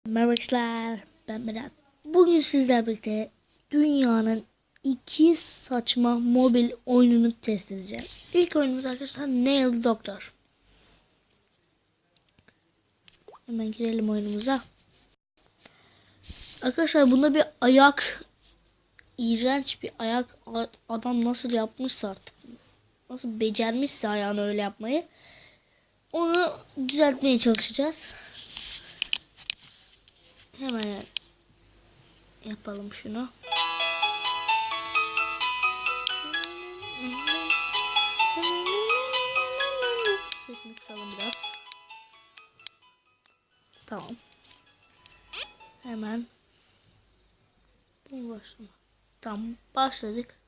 Merhaba arkadaşlar, ben Berat. Bugün sizlerle birlikte dünyanın iki saçma mobil oyununu test edeceğim. İlk oyunumuz arkadaşlar Nail Doctor. Hemen girelim oyunumuza. Arkadaşlar bunda bir ayak, iğrenç bir ayak, adam nasıl yapmışsa artık, nasıl becermişse ayağını öyle yapmayı, onu düzeltmeye çalışacağız. Hemen yapalım şunu. Sesini kısalım biraz. Tamam. Hemen başlama. Tamam, başladık.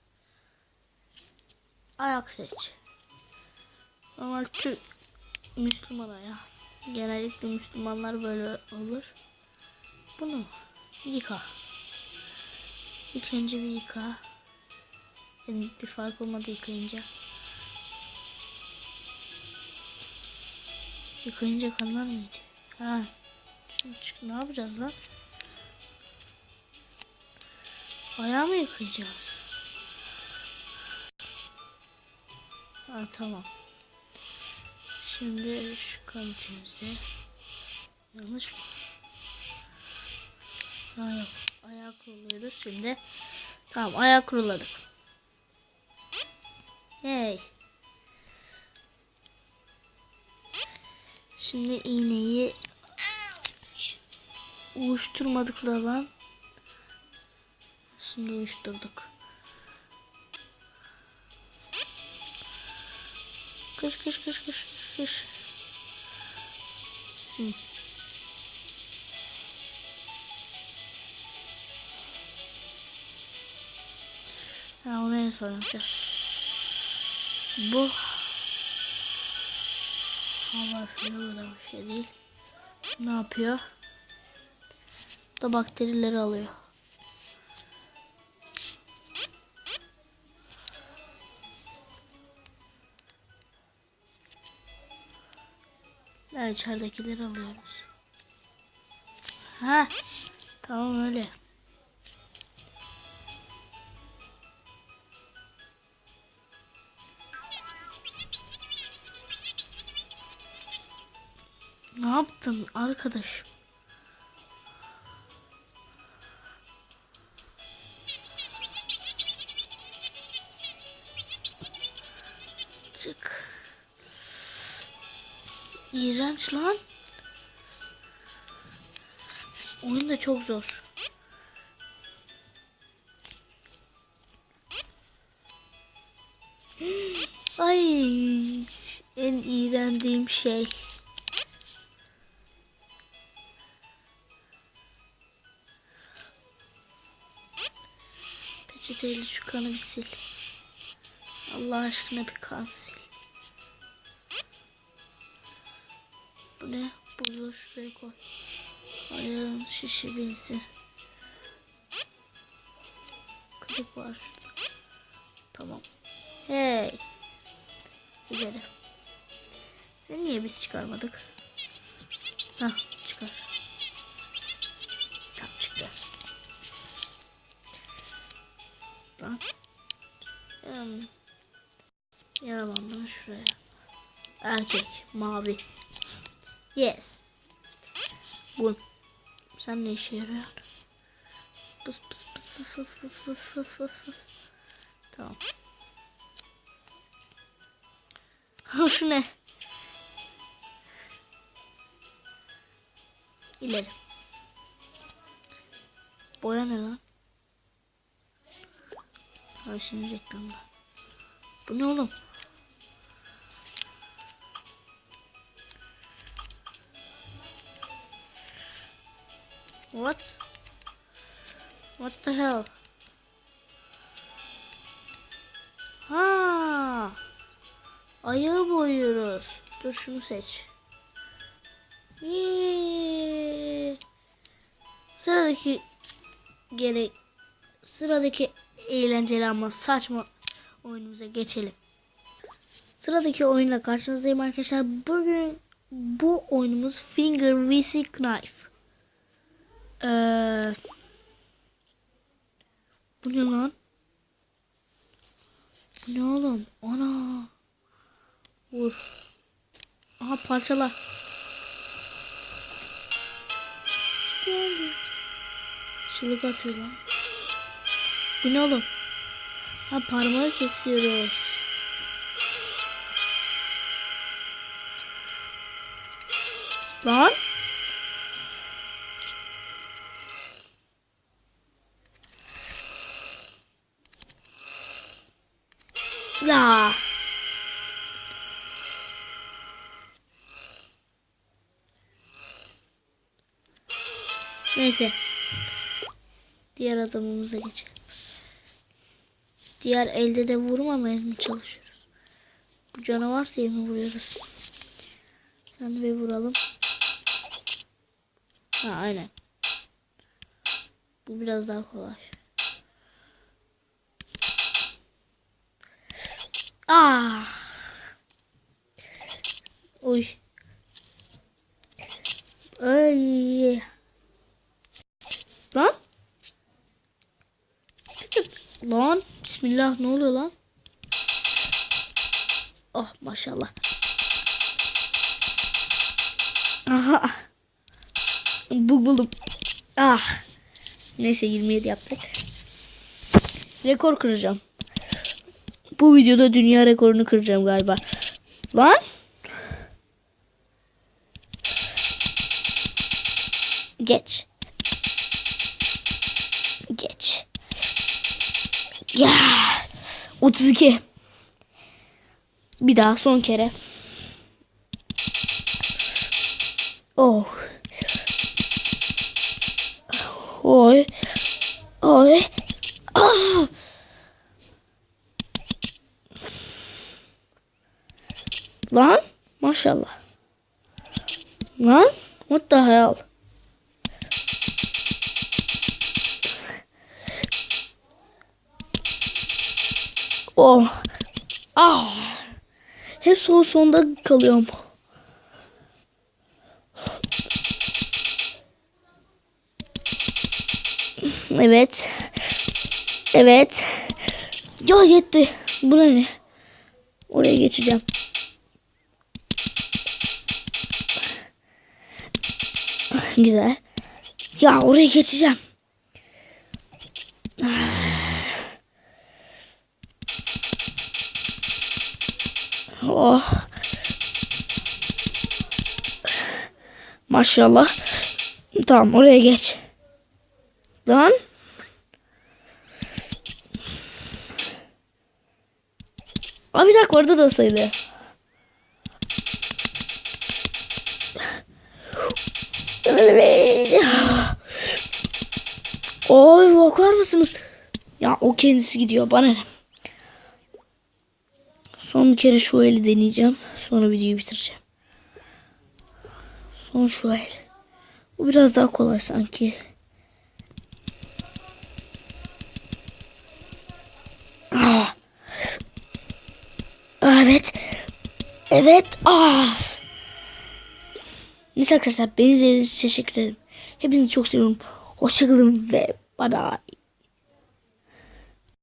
Ayak seç. Normal Türk Müslüman ayağı. Genellikle Müslümanlar böyle olur. Bunu yıka. İlk önce bir yıka. Yani bir fark olmadı yıkayınca. Yıkayınca kanlar mıydı? Ha. Şimdi ne yapacağız lan? Ayağı mı yıkayacağız? Ha tamam. Şimdi şu kanı temizle. Yanlış mı? Ha yok. Ayağı kuruluyoruz şimdi. Tamam, ayağı kuruladık. Hey. Şimdi iğneyi uyuşturmadık lan. Şimdi uyuşturduk. Kış. Ha, onu en son yapacağız. Bu hava filo da bir şey değil. Ne yapıyor? Da bakterileri alıyor. Yani içeridekileri alıyoruz. Ha, tamam öyle. Ne yaptın arkadaş? Çık. İğrenç lan. Oyun da çok zor. Ay, en iğrendiğim şey. Peçeteyle şu kanı bir sil. Allah aşkına bir kan sil. Bu ne? Buzu şuraya koy. Ayağın şişi binsin. Kırık var şurada. Tamam. Hey. Güzel. Sen niye biz çıkarmadık? Hah, çıkar. Tamam, çıktı. Lan. Yaralandım şuraya. Erkek. Mavi. Yes. Bun. Sen ne işe yarıyorsun? Fıs. Tamam. Şu ne? İleri. Boya ne lan? Ha, şimdi reklamda. Bu ne oğlum? What? What the hell? Ha! Ayağı boyuyoruz. Dur şunu seç. Sıradaki eğlenceli ama saçma oyunumuza geçelim. Sıradaki oyunla karşınızdayım arkadaşlar. Bugün bu oyunumuz Finger vs Knife. Bu ne lan? Bu ne oğlum? Ana. Vur. Aha parçala. Çığlık atıyor lan. Bu ne oğlum? Ha parmağı kesiyoruz. Lan. Ya. Neyse. Diğer adamımıza geçelim. Diğer elde de vurmamaya mı çalışıyoruz? Bu canavar diye mi vuruyoruz? Sen de vuralım. Ha aynen. Bu biraz daha kolay. Ah. Oy. Ay. Lan. Lan. Bismillah ne oluyor lan? Oh maşallah. Aha. Bug buldum. Ah. Neyse 27 yaptık. Rekor kıracağım. Bu videoda dünya rekorunu kıracağım galiba. Lan. Geç. Geç. Ya. 32. Bir daha son kere. Oh. Oy. Oy. Ah. Lan. Maşallah. Lan. What the hell? Oh. Ah. Hep sonda kalıyorum. Evet. Evet. Ya yetti. Bu ne? Oraya geçeceğim. Güzel. Ya oraya geçeceğim. Oh. Maşallah. Tamam oraya geç. Lan. Abi bir dakika orada da sayılıyor. Oy bakar mısınız? Ya o kendisi gidiyor bana ne? Son bir kere şu eli deneyeceğim. Sonra videoyu bitireceğim. Son şu el. Bu biraz daha kolay sanki. Ah. Evet. Evet. Ah. Neyse arkadaşlar beni izlediğiniz için teşekkür ederim. Hepinizi çok seviyorum. Hoşçakalın ve bye bye.